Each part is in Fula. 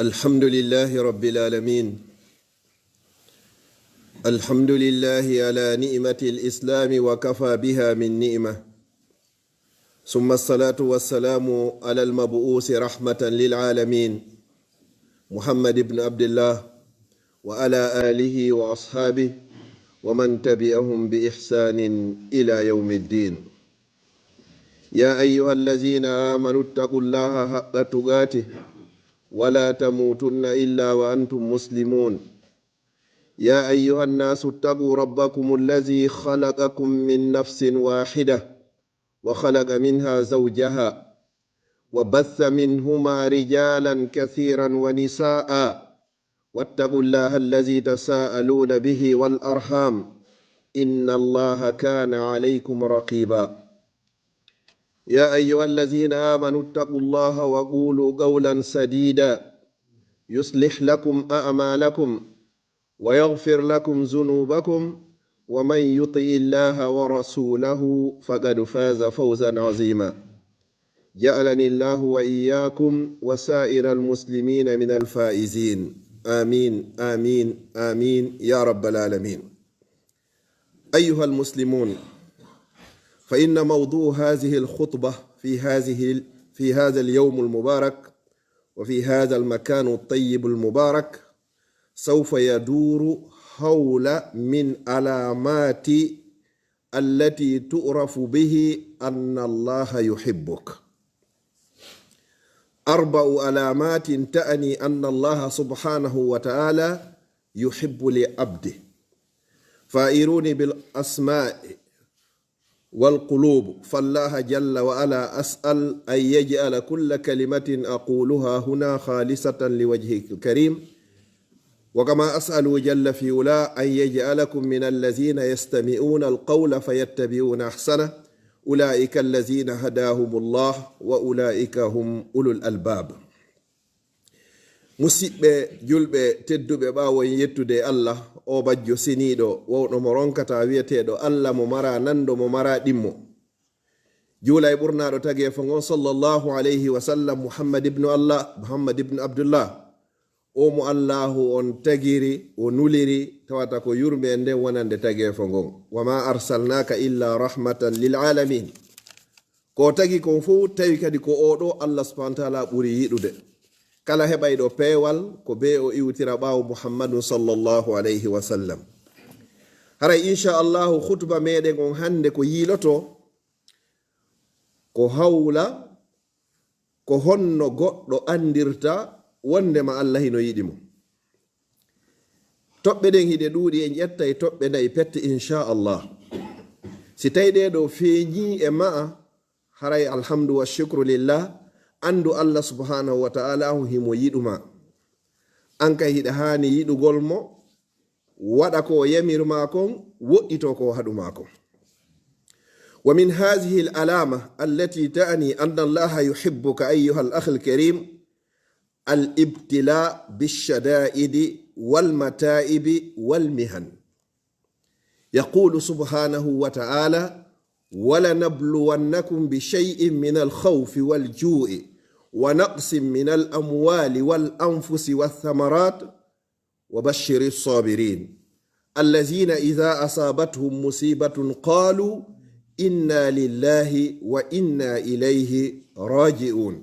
الحمد لله رب العالمين. الحمد لله على نعمة الإسلام وكفى بها من نعمة، ثم الصلاة والسلام على المبعوث رحمة للعالمين محمد بن عبد الله وعلى آله وأصحابه ومن تبعهم بإحسان إلى يوم الدين. يا أيها الذين آمنوا اتقوا الله حق تقاته ولا تموتن إلا وأنتم مسلمون. يا أيها الناس اتقوا ربكم الذي خلقكم من نفس واحدة وخلق منها زوجها وبث منهما رجالا كثيرا ونساء، واتقوا الله الذي تساءلون به والأرحام إن الله كان عليكم رقيبا. يا أيها الذين آمنوا اتقوا الله وقولوا قولا سديدا يصلح لكم أعمالكم ويغفر لكم ذنوبكم، ومن يطع الله ورسوله فقد فاز فوزا عظيما. جعلني الله وإياكم وسائر المسلمين من الفائزين، آمين آمين آمين يا رب العالمين. أيها المسلمون، فإن موضوع هذه الخطبة في هذا اليوم المبارك وفي هذا المكان الطيب المبارك سوف يدور حول من علامات التي تعرف به أن الله يحبك. 4 علامات تعني أن الله سبحانه وتعالى يحب لعبده. فائروني بالأسماء والقلوب، فالله جل وعلا أسأل أن يجعل كل كلمة أقولها هنا خالصة لوجهه الكريم، وكما أسأل جل في علا أن يجعلكم من الذين يستمعون القول فيتبعون أحسنه، أولئك الذين هداهم الله وأولئك هم أولو الألباب. musidɓe julɓe tedduɓe ɓawo yettude allah o bajjo seniɗo wowɗo mo ronkata wiyeteɗo allah mo mara nando mo mara ɗimmo, juula e ɓurnaɗo tagi fo ngon sallallahu alayhi wa sallam muhammad ibnu abdullah, o mo allahu on tagiri o nuliri tawata ko yurme e nden wonande tagi fo ngon. wama arsalnaka illa rahmatan lil alamin. ko tagi kon fo tawi kadi ko oɗo allah subhanahu wa ta'ala ɓuri yiɗude. kala heɓayɗo peewal ko be o iwtira ɓaawo muhammadu sallallahu alayhi wa sallam. haray inchallahu khutba meɗen on hande ko yiiloto ko hawla ko honno goɗɗo andirta wondema allah hino yiɗi mo. toɓɓe ɗen hiɗe ɗuuɗi en ƴetta e toɓɓe nayi pette inchallah. si tawi ɗeɗo feeñi e ma'a, haray alhamdu wa shukru lillah, andu allah subhanahu wa ta'ala himo yiɗuma, an kay hiɗa hani yiɗugol mo, waɗa ko yamirma kon, woɗɗito ko haɗuma kon. wa min hadhihi al-alama allati ta'ni anna allaha yuhibbuka ayyuha al-akh al-karim al-ibtila bish-shada'id wal-mata'ib wal-mihan. yaqulu subhanahu wa ta'ala وَلَنَبْلُوَنَّكُمْ بِشَيْءٍ مِّنَ الْخَوْفِ وَالْجُوعِ وَنَقْصٍ مِّنَ الْأَمْوَالِ وَالْأَنفُسِ وَالثَّمَرَاتِ وَبَشِّرِ الصَّابِرِينَ الَّذِينَ إِذَا أَصَابَتْهُمْ مُصِيبَةٌ قَالُوا إِنَّا لِلَّهِ وَإِنَّا إِلَيْهِ رَاجِعُونَ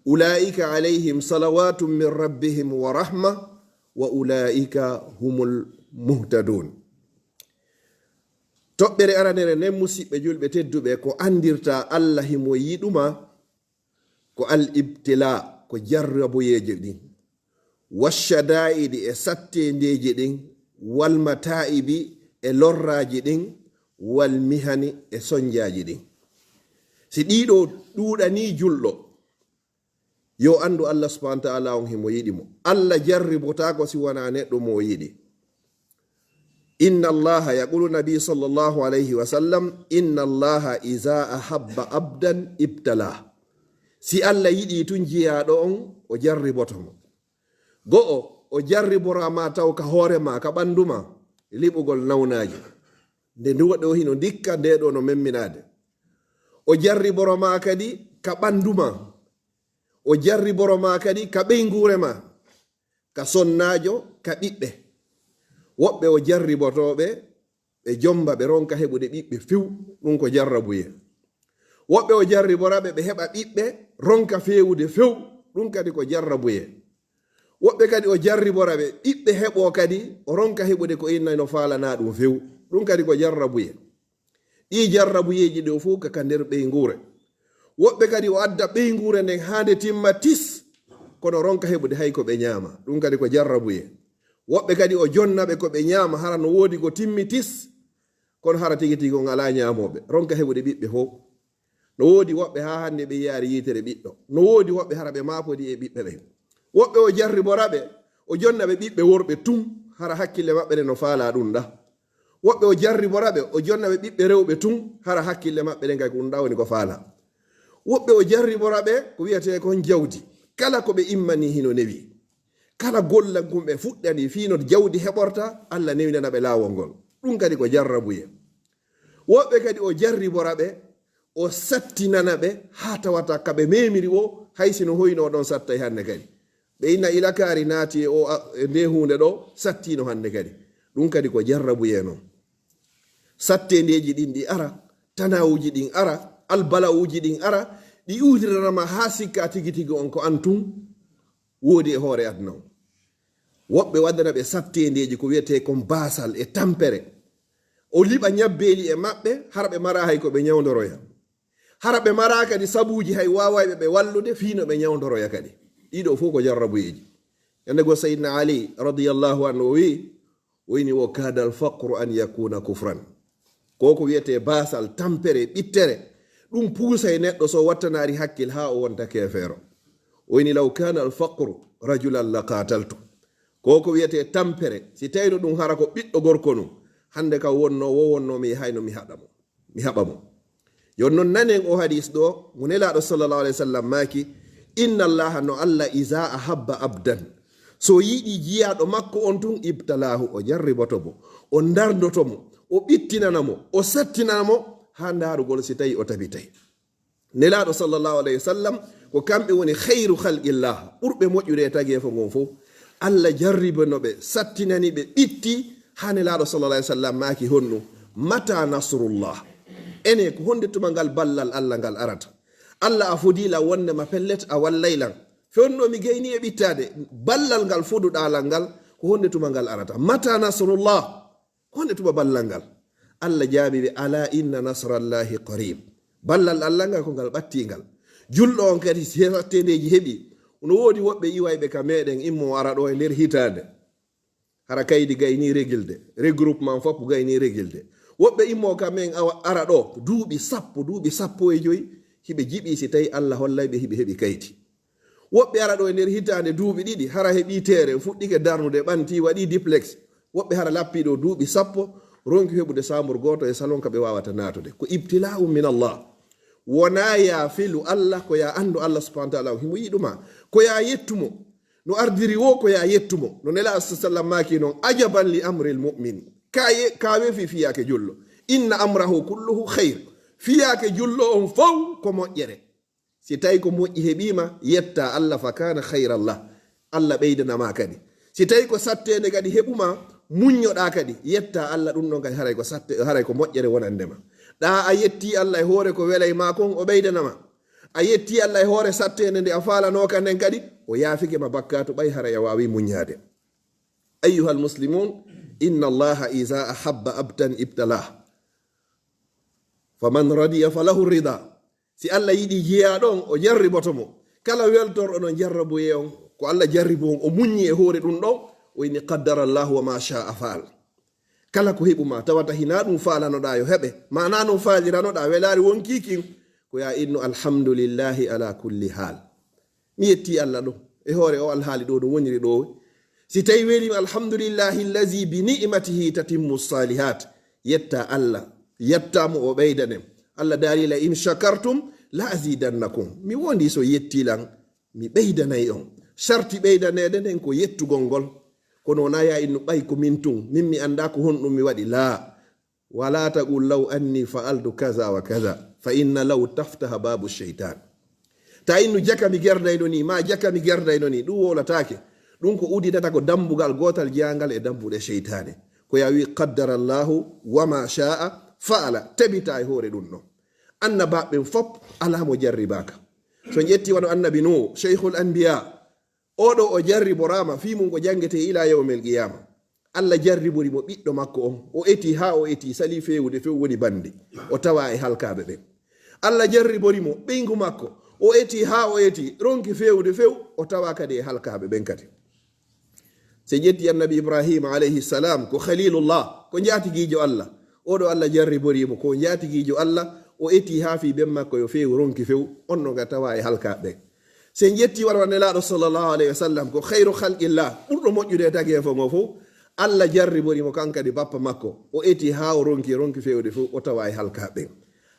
أُولَئِكَ عَلَيْهِمْ صَلَوَاتٌ مِّن رَّبِّهِمْ وَرَحْمَةٌ وَأُولَئِكَ هُمُ الْمُهْتَدُونَ. toɓɓere aranere nden musidɓe julɓe tedduɓe ko andirta allah himo yiɗuma ko al ibtila, ko jarraboyeje ɗin, washadaidi e sattendeji ɗin, wal mataibi e lorraji ɗin, wal mihani e sonjaji ɗin. si ɗiɗo ɗuɗani julɗo yo andu allah subhanahu wa ta'ala on himo yiɗimo. allah jarribotako si wona neɗɗo mo yiɗi. inna allaha, yaqulu nabi sallallahu alayhi wa sallam, inna allaha iza ahabba abdan ibtala. si allah yiɗi tun jiyaɗo on o jarribotomo. go'o o jarriborama taw ka hoorema, ka ɓanduma liɓugol nawnaji, nde nduwaɗo hino dikka ndeɗo no memminade. o jarriboroma kadi ka ɓanduma, o jarriboroma kadi ka ɓeygurema, ka sonnajo ka ɓiɓɓe. Woɓɓe o jarribotoɓe ɓe jomba ɓe ronka heɓude ɓiɓɓe few, ɗum ko jarrabuye. Woɓɓe o jarriboraɓe ɓe heɓa ɓiɓɓe ronka fewude few, ɗum kadi ko jarrabuye. Woɓɓe kadi o jarriboraɓe ɓiɓɓe heɓo kadi o ronka heɓude ko inna no falana ɗum few, ɗum kadi ko jarrabuye. Ɗi jarrabuyeji ɗo fuu kaka nder ɓeygure. Woɓɓe kadi o adda ɓeygure nden hande timma tis kono ronka heɓude hay ko ɓe ñaama, ɗum kadi ko jarrabuye. Woɓɓe kadi o jonnaɓe ko ɓe ñaama hara no woodi ko timmi tis kono hara tigi tigi on ala ñaamoɓe, ronka heɓude ɓiɓɓe fof. No woodi woɓɓe ha hande ɓe yaari yitere ɓiɗɗo, no woodi woɓɓe hara ɓe maapodi e ɓiɓɓe ɓen. Woɓɓe o jarriboraɓe o jonnaɓe ɓiɓɓe worɓe tun hara hakkille maɓɓe ɗe no faala ɗum ɗa. Woɓɓe o jarriboraɓe o jonnaɓe ɓiɓɓe rewɓe tun hara hakkille maɓɓe ɗen kay ko ɗum ɗa woni ko faala. Woɓɓe o jarriboraɓe ko wiyete kon jawdi, kala ko ɓe immani hino newi, kala gollal kum ɓe fuɗɗani fino jawdi heɓorta Allah newinana ɓe laawol ngol, ɗum kadi ko jarrabuye. Woɓɓe kadi o jarriboraɓe o sattinana ɓe ha tawata kaɓe memiri o haysino hoyno ɗon satta hande kadi ɓe inna ilakari naati o nde hunde ɗo sattino hande kadi, ɗum kadi ko jarrabuye noon. Sattendeji ɗin ɗi ara, tanawuji ɗin ara, albalawuji ɗin ara, ɗi udiranama ha sikka tigi tigi on ko antum woodi e hoore aduna o. Woɓɓe waddana ɓe sattendeji ko wiyete kon basal e tampere, o liɓa ñabbeli e maɓɓe hara ɓe mara hay ko ɓe ñawdoroya, hara ɓe mara kadi sabuji hay wawayɓe ɓe wallude fino ɓe ñawdoroya kadi. Ɗiɗo fof ko jarrabuyeji. Yande go Sayyidina Ali radiyallahu anhu o wi woni wo kada al faqru an yakuna kufran, ko ko wiyete basal tampere ɓittere ɗum puusa e neɗɗo so wattanari hakkil ha o wonta kefeero. Woni law kana al faqru rajulan la qataltu, ko ko wiyete tampere si tawino ɗum hara ko ɓiɗɗo gorko nu hande ka wonno wo wonno mi hayno mi haɓa mo. Yon non nanen o hadis ɗo mo nelaɗo sallallahu alaihi wasallam maki inna allaha no Allah iza ahabba abdan, so yiɗi jiyaɗo makko on tun ibtalahu, o jarriboto mo, o dardoto mo, o ɓittinana mo, o sattinana mo ha darugol si tawi o tabitay. Nelaɗo sallallahu alaihi wasallam ko kamɓe woni khairu khalqillah, ɓurɓe moƴƴude e tageefo ngon fof. Allah jarribanoɓe, sattinani ɓe, ɓitti ha nelaɗo sallallahu alaihi wasallam maki honnu mata nasrullah, ene ko honde tuma ngal ballal Allah ngal arata. Allah a fodila wonde ma pellet a wallaylan fewno mi gayni e ɓittade ballal ngal foduɗalal ngal ko honde tuma ngal arata. Mata nasrullah, honde tuma ballal ngal. Allah jaabi ɓe ala inna nasrallahi qarib, ballal Allah ngal ko ngal ɓattingal. Julɗo on kadi sattendeji heɓi, no woodi woɓɓe iwayɓe ka meɗen immo ara ɗo e nder hitande hara kaydi gayni regilde, regroupement fof gayni regilde. Woɓɓe immo ka men ara ɗo duuɓi sappo e joyi hiɓe jiɓi si tawi Allah hollayɓe hiɓe heɓi kayti. Woɓɓe ara ɗo e nder hitande duuɓi ɗiɗi hara heɓi teere fuɗɗike darnude ɓanti waɗi duplex. Woɓɓe hara lappiɗo duuɓi sappo ronki heɓude sambour goto e salon ka ɓe wawata natude. Ko ibtila'um min Allah, wona ya filu Allah, ko ya andu Allah subhanahu wa ta'ala himo yiɗuma, ko ya yettumo no ardiri wo, ko ya yettumo. No nela sallam maki noon ajaban li amri lmumin, kawe fi fiyake jullo, inna amrahu kulluhu khayr, fiyake jullo on fof ko moƴƴere. Si tawi ko moƴƴi heɓima yetta Allah fa kana khayrallah, Allah ɓeydanama kadi. Si tawi ko sattede kadi heɓuma muññoɗa kadi yetta Allah, ɗum ɗon kadi haray ko moƴƴere wonandema. ɗa a yetti Allah e hoore ko welay ma kon o ɓeydanama, a yetti Allah e hoore sattede nde a falanoka nden kadi o yaafike ma bakkatu ɓay haray a wawi muññade. Ayyuhal muslimun, inna allaha iza ahabba abdan ibtalah faman radiya falahu rida. Si Allah yiɗi jiyaɗon o jarriboto mo, kala weltorɗo ɗon jarrabuye on ko Allah jarribo on o muññi e hoore ɗum ɗon, o inni qaddara llahu wa ma sha'a faal. Kala ko heɓuma tawata hina ɗum falanoɗa yo heɓe, mana no faliranoɗa welari wonkikin ko ya innu alhamdulillahi ala kulli hal. Mi yetti Allah ɗo e hoore o alhaali ɗo ɗo woniri ɗo. Si tawi welima alhamdulillahi allazi bi ni'matihi tatimmu salihat, yetta Allah, yettamo o ɓeydanem. Allah darila in shakartum la azidannakum, mi wondi so yettilan mi ɓeydanay on. Sharti ɓeydanede nden ko yettugol ngol, kono na ya innu ɓay ko min tun min mi anda ko honɗum mi waɗi. La, wala taqul law anni fa'altu kaza wa kaza fa inna law taftaha babu shaytan. Ta innu jaka mi gerdayno ni, ma jaka mi gerdayno ni, ɗum wolatake. ɗum ko uditata ko dambugal gotal jeyangal e dambuɗe cheytane ko ya wi qaddara llahu wama sha'a faala tabita e hoore ɗum ɗon annabaɓen fop alamo jarribaka so ƴetti wano annabi nuh cheikhul anbiya oɗo o jarriborama fimum ko jangete ila yawmel qiyama Allah jarriborimo ɓiɗɗo makko on o eti ha o eti sali fewude few woni bande o tawa e halkaɓe ɓen Allah jarriborimo ɓeygu makko o eti ha o eti ronki fewude few o tawa kadi e halkaɓe ɓen kadi se ƴetti annabi ibrahima alayhi salam ko khalilullah ko jatiguijo Allah oɗo Allah jarriborimo ko jatiguijo Allah o eti ha fi ben makko yo few ronki few onno ga tawa e halkaɓe ɓen se ƴetti waɗa nelaɗo sallllahu alayhi wa sallam ko khayru khalqillah ɓurɗo moƴƴude tagi fo ngo fof Allah jarriborimo kankadi bappa makko o eti ha o ronki fewde fof o tawa e halkaɓe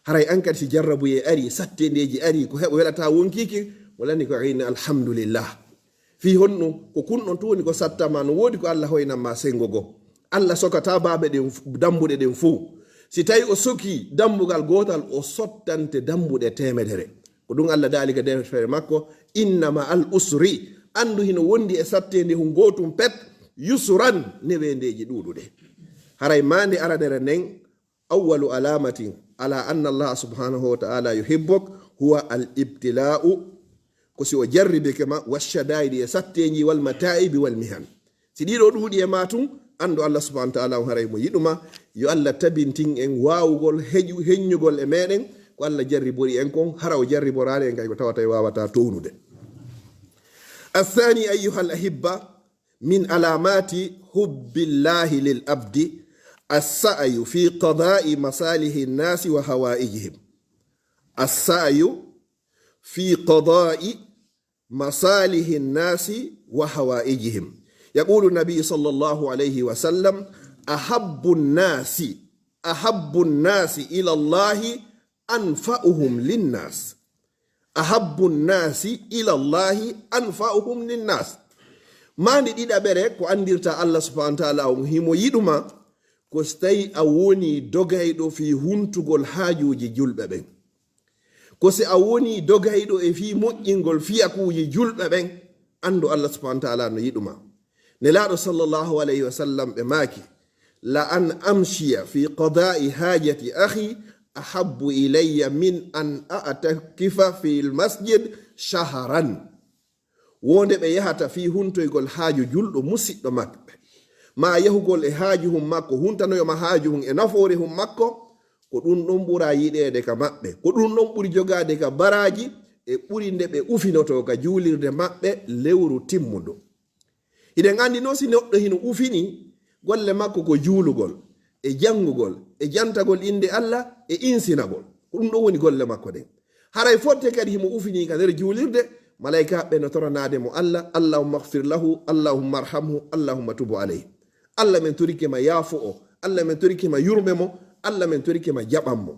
haray an kadi si jarrabuye ari sattedeji ari ko heɓo weɗata wonkiki walani ko ayni alhamdulillah fi honno ko kunɗon to woni ko sattama no wodi ko Allah hoynanma sengo go Allah sokata baɓe ɗen dambuɗe ɗen fof si tawi o soki dambugal gotal o sottante dambuɗe temedere ko ɗum Allah dalika defere makko innama al usri andu hino wondi e sattede hu gotum pet yusran newendeji ɗuɗuɗe haray mande aranere nden awwalu alamatin ala anna Allah subhanahu wa ta'ala yuhibbuk huwa al ibtila'u ko si o jarribe kema washadaidi e satteji wal mata'ibi wal mihan si ɗiɗo ɗuuɗi e matum andu Allah subhanahu wa ta'ala haray mo yiɗuma yo Allah tabintin en wawugol heññugol e meɗen ko Allah jarribori en kon hara o jarriborade en kay ko tawata wawata townude الثاني أيها الأحبة من علامات حب الله للعبد السعي في قضاء مصالح الناس وحوائجهم السعي في قضاء مصالح الناس وحوائجهم يقول النبي صلى الله عليه وسلم أحب الناس إلى الله أنفعهم للناس أحب الناس إلى الله أنفعهم للناس mandi ɗiɗa ɓere ko andirta Allah subhanahu wa ta'ala on himo yiɗuma ko so tawi a woni dogayɗo fi huntugol haajuji julɓe ɓen ko si a woni dogayɗo e fi moƴƴingol fiyakuji julɓe ɓen andu Allah subhanahu wa ta'ala no yiɗuma nelaɗo sallallahu alayhi wa sallam ɓe maaki la an amshiya fi qada'i hajati akhi ahabbu ilayya min an a'takifa fi lmasjid shahran wonde ɓe yahata fi huntoygol haaju julɗo musidɗo maɓɓe ma yahugol e haaju hum makko huntanoyoma haaju hum e nafoore hum makko ko ɗum ɗon ɓura yiɗede ka maɓɓe ko ɗum ɗon ɓuri jogade ka baraji e ɓuri nde ɓe ufinoto ka juulirde maɓɓe lewru timmudo hiɗen andi noon si neɗɗo hino ufini golle makko ko juulugol e jangugol e jantagol inde Allah e insinagol ko ɗum ɗon woni golle makko ɗen haray fotte kadi himo ufini ka nder juulirde malaika ɓe no toranade mo Allah allahumma ighfir lahu allahumma arhamhu allahumma tubu alayhi Allah men torike ma yaafo o Allah men torike ma yurme mo Allah men torike ma jaɓan mo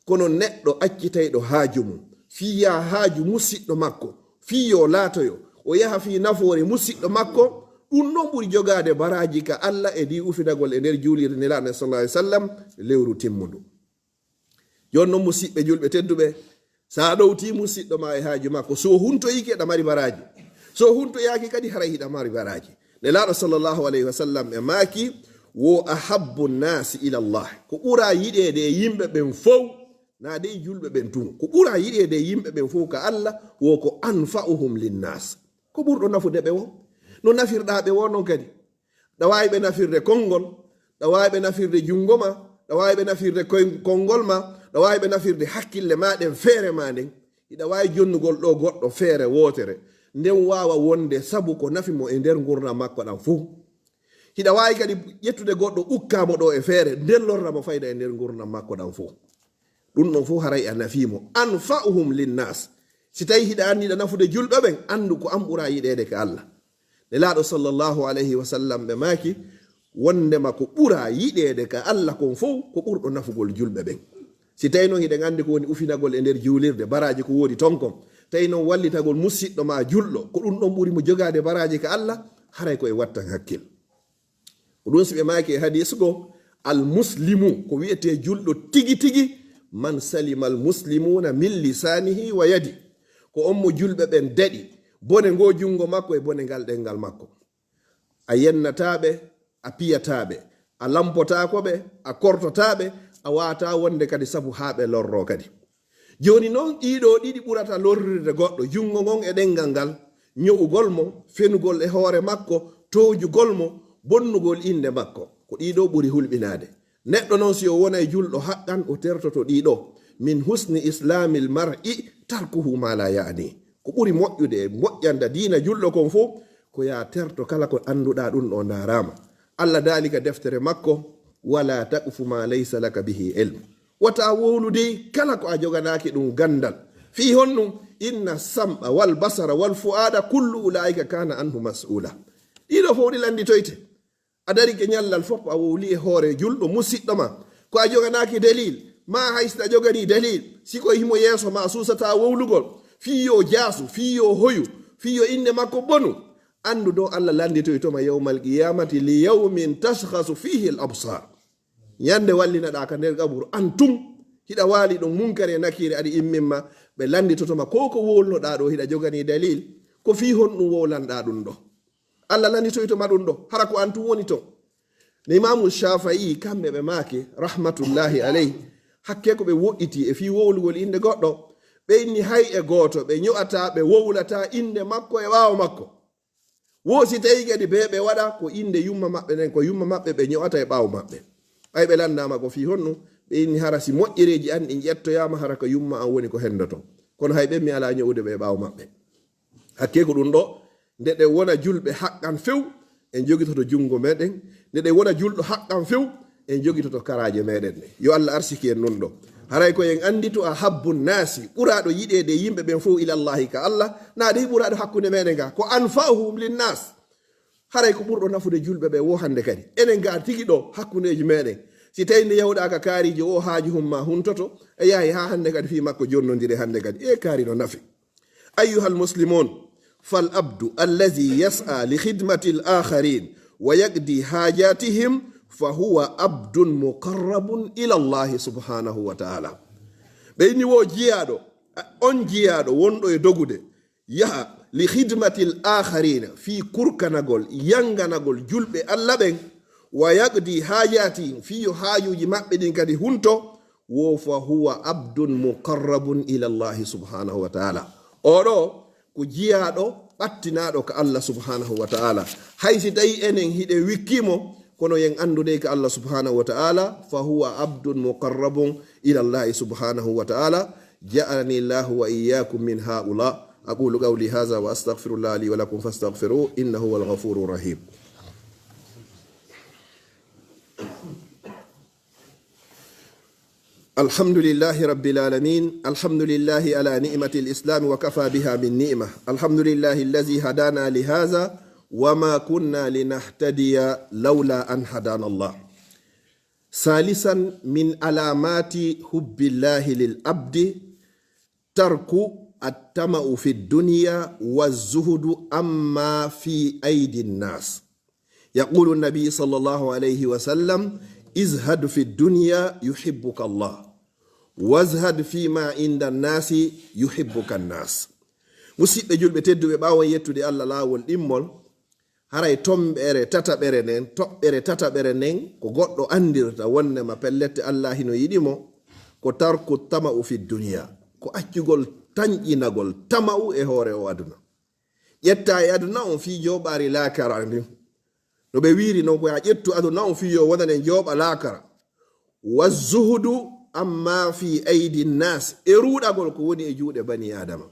kono neɗɗo accitayɗo haaju mum fiya haaju musidɗo makko fiyo laatoyo o yaha fi nafoore musidɗo makko ɗum ɗon ɓuri jogade baraji ka Allah e di ufinagol e nder juulirde nelaɗo sallallahu alaihi wasallam lewru timmudu jon noon musidɓe julɓe tedduɓe sa ɗowti musidɗo ma e haaju makko so huntoyiki eɗa mari baraji so huntoyaki kadi haray hiɗa mari baraji nelaɗo sallllahu alayhi wa sallam e maaki wo ahabbu nnasi ila llah ko ɓura yiɗede e yimɓe ɓen fof na dey julɓe ɓen tun ko ɓura yiɗede e yimɓe ɓen fof ka Allah wo ko anfa'uhum linnas ko ɓurɗo nafude ɓe wo no nafirɗa ɓe wo noon kadi ɗa wawi ɓe nafirde konngol ɗa wawi ɓe nafirde jungo ma ɗa wawi ɓe nafirde konngol ma ɗa wawi ɓe nafirde hakkille maɗen feere ma nden hiɗa wawi jonnugol ɗo goɗɗo feere wotere nden wawa wonde sabu ko nafimo e nder gurdam makko ɗam fof hiɗa wawi kadi ƴettude goɗɗo ukkamo ɗo e feere nden lorramo fayda e nder gurdam makko ɗam fof ɗum ɗon fof haray a nafimo anfa'uhum linnas si tawi hiɗa anniɗa nafude julɗo ɓen andu ko an ɓura yiɗede ka Allah nelaɗo sallllahu alayhi wa sallam ɓe maaki wondema ko ɓura yiɗede ka Allah kon fof ko ɓurɗo nafugol julɓe ɓen si tawi noon hiɗen andi ko woni ufinagol e nder juulirde baraji ko woodi ton kon tawi noon wallitagol musidɗo ma julɗo ko ɗum ɗon ɓuri mo jogade baraji ka Allah haray koye wattan hakkil ko ɗum si ɓe maaki e hadis go almuslimu ko wiyete julɗo tigi tigi man salima almuslimuna min lisanihi wa yadi ko on mo julɓe ɓen daɗi bone ngo jungo makko e bone ngal ɗengal makko a yennataɓe a piyataɓe a lampotakoɓe a kortotaɓe a wata wonde kadi sabu haɓe lorro kadi. Joni noon ɗiɗo ɗiɗi ɓurata lorrirde goɗɗo, jungo ngon e ɗengal ngal, ño'ugol mo, fenugol e hoore makko, towjugol mo, bonnugol inde makko, ko ɗiɗo ɓuri hulɓinade. Neɗɗo noon si o wona e julɗo haqqan o tertoto ɗiɗo. Min husni islamil mar'i tarkuhu ma la ya'ni. Ko ɓuri moƴƴude e moƴƴanda diina julɗo kon fof ko ya terto kala ko anduɗa ɗum ɗo darama. Allah dalika deftere makko, wala taqfu ma laysa laka bihi ilm. Wata wowlude kala ko a joganaki ɗum gandal. Fi honɗum inna sam'a wal basara wal fuada kullu ulaika kana anhu mas'ula. Ɗiɗo fof ɗi landitoyte. A dari ke ñallal fof a wowli e hoore julɗo musidɗo ma ko a joganaki dalil, ma haysta jogani dalil, siko himo yeeso ma susata wowlugol, fiyo jaasu, fiyo hoyu, fiyo inde makko bonu. Andu do Allah landitoytoma yawmal qiyamati li yawmin tashkhasu fihi al absar. Yande wallinaɗa ka nder gaburu antum hiɗa waali ɗum munkare nakire aɗi immimma ɓe landitotoma ko wolnoɗa ɗo hiɗa jogani dalil, ko fi hon ɗum wowlanɗa ɗum ɗo. Allah landitoytoma ɗum ɗo hara ko antum woni to. Ne Imamu Shafi'i kamɓe ɓe maake rahmatullahi alayhi, hakke ko ɓe woɗɗiti e fi wowlugol inde goɗɗo, ɓe inni hay e gooto ɓe ño'ata ɓe wowlata inde makko e ɓaawo makko. Wosi tawi kadi ɓe waɗa ko inde yumma maɓɓe nden, ko yumma maɓɓe ɓe ño'ata e ɓaawo maɓɓe. Ay ɓe landama ko fi honno ɓe inni hara si moƴƴereji an ɗi ƴettoyama hara ko yumma an woni ko hendoto, kono hay ɓe mi ala ño'ude ɓe ɓaawo maɓɓe. Hakke ko ɗum ɗo nde ɗe wona julɓe haqqan few en jogitoto jungo meɗen, nde ɗe wona julɗo haqqan few en jogitoto karaje meɗen ɗe. Yo Allah arsiki en nun ɗo. Haray ko en andi to a habbu nasi ɓuraɗo yiɗede yimɓe ɓen fof ilallahi ka Allah, na ɗi ɓuraɗo hakkude meɗen ga ko anfa'uhum linnas. Haray ko ɓurɗo nafude julɓe ɓe wo hande kadi enen ga tigi ɗo hakkudeji meɗen. Si tawi nde yawɗa ka kaariji o haaji humma huntoto e yahi ha hande kadi fi makko jonnodire hande kadi e kaari no nafi. Ayyuhal muslimun, fal abdu allazi yas'a li khidmati al akharin wa yaqdi hajatihim fa huwa abdun muqarrabun ila Allah subhanahu wa ta'ala. Ɓe ni wo jiyaɗo, on jiyaɗo wonɗo e dogude yaha li khidmati al akharina fi kurkanagol yanganagol julɓe Allah ɓen, wa yaqdi hajatihim fi hajuji maɓɓe ɗin kadi hunto, wo fa huwa abdun muqarrabun ila Allah subhanahu wa ta'ala. Oɗo ko jiyaɗo ɓattinaɗo ka Allah subhanahu wa ta'ala. Haysi tawi enen hiɗe wikkimo kono yen andude ka Allah subhanahu wa ta'ala, fa huwa abdun muqarrabun ila Allah subhanahu wa ta'ala. Ja'alani Allahu wa iyyakum min haula. Aqulu qawli hadha wa astaghfirullah li wa lakum fastaghfiruhu innahu huwal ghafurur rahim. الحمد لله رب العالمين. الحمد لله على نعمة الإسلام وكفى بها من نعمة. الحمد لله الذي هدانا لهذا وما كنا لنهتدي لولا أن هدانا الله. ثالثا من علامات حب الله للعبد ترك الطمع في الدنيا والزهد أما في أيدي الناس. يقول النبي صلى الله عليه وسلم: ازهد في الدنيا يحبك الله وازهد فيما عند الناس يحبك الناس. musidɓe julɓe tedduɓe ɓawo yettude Allah laawol ɗimmol, haray toɓɓere tataɓere nden ko goɗɗo andirta wonnema pellette Allah hino yiɗimo ko tarku tama'u fi duniya, ko accugol tañƴinagol tama'u e hoore o aduna. ƴetta e aduna on fi joɓari laakara ndin no ɓe wiiri noon ko ya ƴettu aduna on fiyo wonanen jooɓa laakara. Wa zuhudu amma fi aidi nnas, e ruɗagol ko woni e juuɗe bani adama.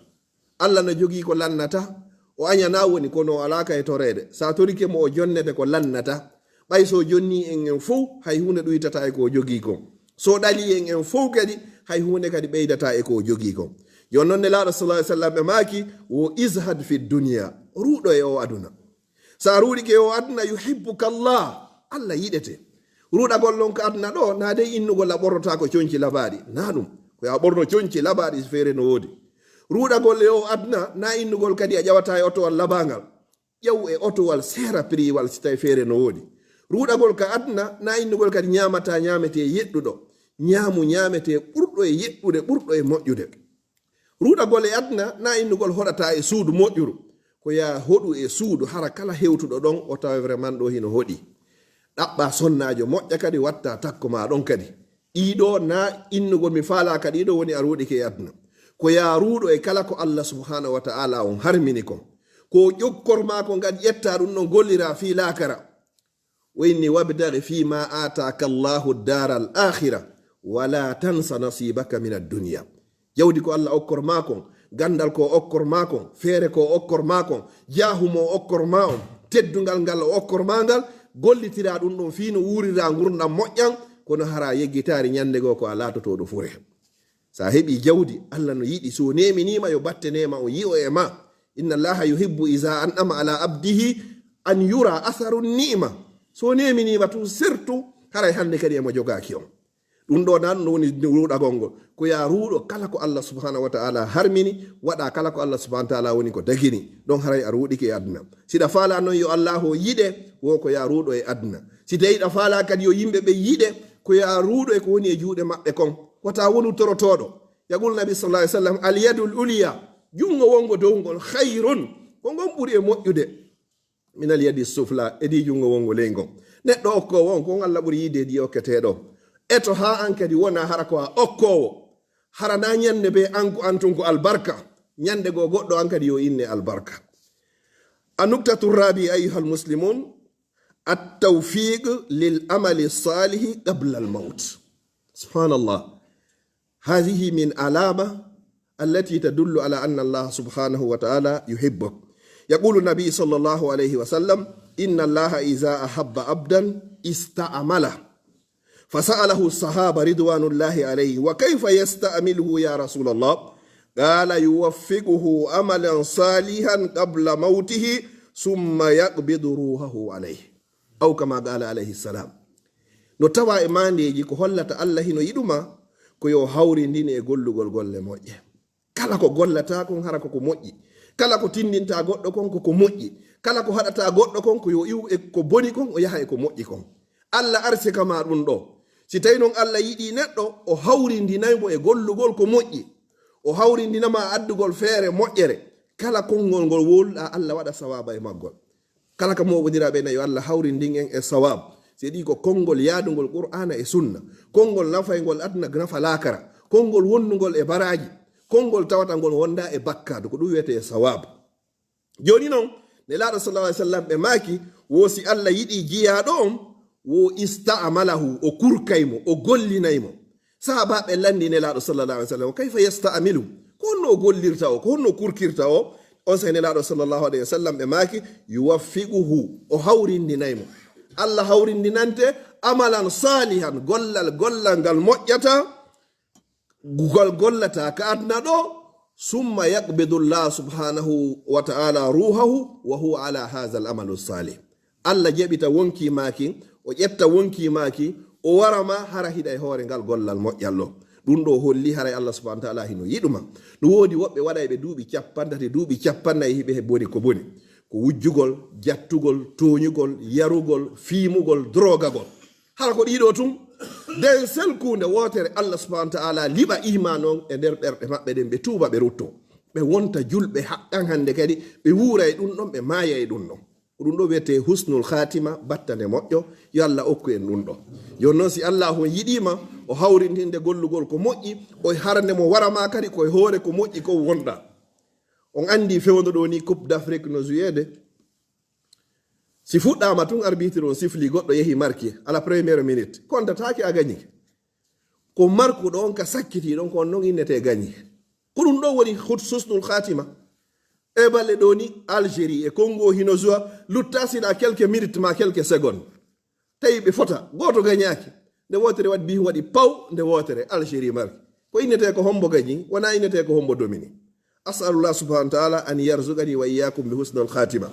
Allah no jogii ko lannata, o añana woni kono alaka e torede. Sa torike mo o jonnete ko lannata, ɓay so jonni en fof hay hunde ɗuytata e ko jogii kon. So ɗali en fof kadi hay hunde kadi ɓeydata e ko jogii kon. Jon noon nelaɗo sallallahu alaihi wasallam ɓe maaki wo izhad fi dunya, ruɗo e o aduna. Sa ruɗike o aduna yuhibbuka Allah, Allah yiɗete. Ruɗagol non ko aduna ɗo na de innugol a ɓornota ko coñci labaɗi, na ɗum ko ya ɓorno coñci labaɗi feere no woodi. Ruɗagol e o aduna na innugol kadi a ƴawata e otowal labangal, ƴew e otowal seera priwal si tawi feere no woodi. Ruɗagol ka aduna na innugol kadi ñamata ñamete yeɗɗuɗo, ñaamu ñamete ɓurɗo e yeɗɗude, ɓurɗo e moƴƴude. Ruɗagol e aduna na innugol hoɗata e suudu moƴƴuru, ko ya hoɗu e suudu hara kala hewtuɗo ɗon o tawa vraiment ɗo hino hoɗi ɗaɓɓa sonnajo moƴƴa kadi watta takko ma ɗon kadi ɗiɗo na innugol mi faala kadi ɗiɗo woni aruɗi ke aduna ko ya ruɗo e kala ko Allah subhanahu wa ta'ala on harmini kon ko ƴokkor ma ko ngad ƴetta ɗum ɗon gollira fi lakara wa inni wabtaghi fi ma ataka Allahu dara al akhira wala tansa nasibaka min ad-dunya jawdi ko Allah okkor ma kon gandal ko okkor ma kon feere ko okkor ma kon jahumo okkor ma on teddungal ngal okkor ma ngal gollitira ɗum ɗon fi no wurira gurdam moƴƴan kono hara yeggitari ñande go ko a latotoɗo fure sa heɓi jawdi Allah no yiɗi so neminima yo batte nema o yi'o e ma inna allaha yuhibbu iza an'ama ala abdihi an yura atharu ni'ma so neminima tu surtout haray hande kadi emo jogaki on ɗum ɗo nan no woni ruɗagol ngol ko ya ruɗo kala ko Allah subhanahu wa ta'ala harmini waɗa kala ko Allah subhanahu wa ta'ala woni ko dagini ɗon haray a ruɗike e aduna siɗa faala noon yo Allah o yiɗe wo ko ya ruɗo e aduna si tawi ɗa faala kadi yo yimɓe ɓe yiɗe ko ya ruɗo e ko woni e juuɗe maɓɓe kon wata wonu torotoɗo yaqul nabi sallallahu alaihi wasallam al yadul uliya jungo wongo downgol khayrun ko ngon ɓuri e moƴƴude min al yadi sufla edi jungo wongo leyngol neɗɗo okkowo on ko Allah ɓuri yide di okketeɗo eto ha an kadi wona hara ko a okkowo hara na ñande be anko antun ko albarka ñande go goɗɗo an kadi yo inne albarka anuktatu rabi ayuha almuslimun at-tawfiq lil amali salih qabla al-maut subhanallah هذه من علامة التي تدل على أن الله سبحانه وتعالى يحبك يقول النبي صلى الله عليه وسلم إن الله إذا أحب عبدا استعمله فسأله الصحابة رضوان الله عليه وكيف يستعمله يا رسول الله قال يوفقه عملا صالحا قبل موته ثم يقبض روحه عليه أو كما قال عليه السلام نتوى Maandeeji ko hollata Allah hino yiɗuma ko yo hawrindini e gollugol golle moƴƴe kala ko gollata kon hara ko moƴƴi kala ko tindinta goɗɗo kon ko moƴƴi kala ko haɗata goɗɗo kon ko yo iw e ko boni kon o yaha e ko moƴƴi kon Allah arsika ma ɗum ɗo si tawi noon Allah yiɗi neɗɗo o hawrindinaymo e gollugol ko moƴƴi o hawrindinama addugol feere moƴƴere kala konngol ngol wolɗa Allah waɗa sawaba e maggol kala ka moɓodiraɓe nayi yo Allah hawrindin en e sawab seeɗi ko konngol yaadugol qur'ana e sunna konngol nafaygol aduna nafa lakara konngol wonnugol e baraji konngol tawata ngol wonda e bakkadu ko ɗum wiyete e sawab joni noon nelaɗo sallallahu alaihi wasallam ɓe maaki wo si Allah yiɗi jiyaɗo on wo ista'malahu o kurkaymo o gollinaymo sahabaɓe landi nelaɗo sallallahu alaihi wasallam kayfa yasta'milu ko honno o gollirta o ko honno kurkirta o on sa nelaɗo sallallahu alaihi wasallam ɓe maaki yuwaffiquhu o hawrindinaymo Allah hawrindinante amalan salihan gollal ngal moƴƴata gugol gollata ka adna ɗo summa yaqbidu llah subhanahu wa ta'ala ruhahu wa huwa ala hadha al amalu salih Allah jeɓita wonki maki o ƴetta wonki maki o warama hara hiɗa e hoore ngal gollal moƴƴallo ɗum ɗo holli haray Allah subhanahu wa ta'ala hino yiɗuma ɗum woodi woɓɓe waɗa ɓe duuɓi capandati duuɓi capannayyi hiɓe he boni ko boni ko wujjugol jattugol toñugol yarugol fiimugol drogagol hala ko ɗiɗo tum den selkunde wotere Allah subhanahu wa ta'ala liɓa iman on e nder ɓerɗe maɓɓe ɗen ɓe tuuba ɓe rutto ɓe wonta julɓe haqqan hande kadi ɓe wuura e ɗum ɗon ɓe maaya e ɗum ɗon ɗum ɗo wiyete husnul khatima battane moƴƴo yo Allah okku en ɗum ɗo joni noon si Allah on yiɗima o hawrindinde gollugol ko moƴƴi o harande mo warama kadi koye hoore ko moƴƴi ko wonɗa on andi fewndo ɗo ni coupe d'Afrique no jouede si fuɗɗama tun arbitre on sifli goɗɗo yehi marki à la première minute kontatake a gañi ko markuɗo on ka sakkiti ɗon ko on noon innete gañi ko ɗum ɗo woni husnul khatima e balle ɗo ni Algérie e Congo hino joua luttasina quelques minutes ma quelques secondes tawi ɓe fota goto gañaki nde wotere waɗi bi waɗi paw nde wotere Algérie marki ko innete ko hombo gañi wona innete ko hombo domini أسأل الله سبحانه وتعالى أن يرزقني وإياكم بحسن الخاتمة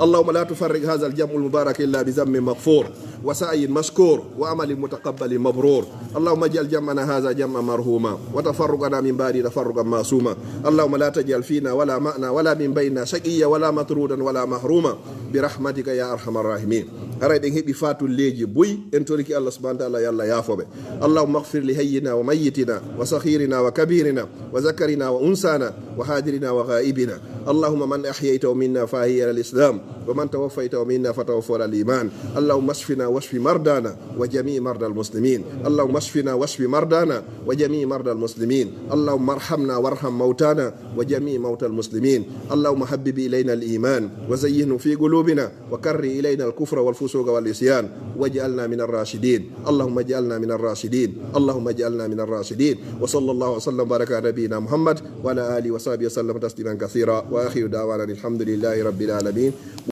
اللهم لا تفرق هذا الجمع المبارك إلا بذنب مغفور وسعي مشكور وعمل متقبل مبرور اللهم اجعل جمعنا هذا جمعا مرحوما وتفرقنا من بعد تفرقا معصوما اللهم لا تجعل فينا ولا معنا ولا من بيننا شقيا ولا مطرودا ولا محروما برحمتك يا أرحم الراحمين haray ɗen heɓi fatul leji boyi en toriki Allah subhanahu wa ta'ala yalla yafoɓe allahumma ighfir li hayyina wa mayyitina wa saghirina wa kabirina wa zakarina wa unsana wa hadirina wa ghaibina اللهم من أحييته منا فهي على الإسلام ومن توفيته منا فتوفى على الإيمان اللهم اشفنا واشف مرضانا وجميع مرضى المسلمين اللهم اشفنا واشف مرضانا وجميع مرضى المسلمين اللهم ارحمنا وارحم موتانا وجميع موتى المسلمين اللهم حبب إلينا الإيمان وزينه في قلوبنا وكره إلينا الكفر والفسوق والعصيان واجعلنا من الراشدين اللهم اجعلنا من الراشدين اللهم اجعلنا من الراشدين وصلى الله وسلم وبارك على نبينا محمد وعلى آله وصحبه وسلم تسليما كثيرا وآخر دعوانا الحمد لله رب العالمين.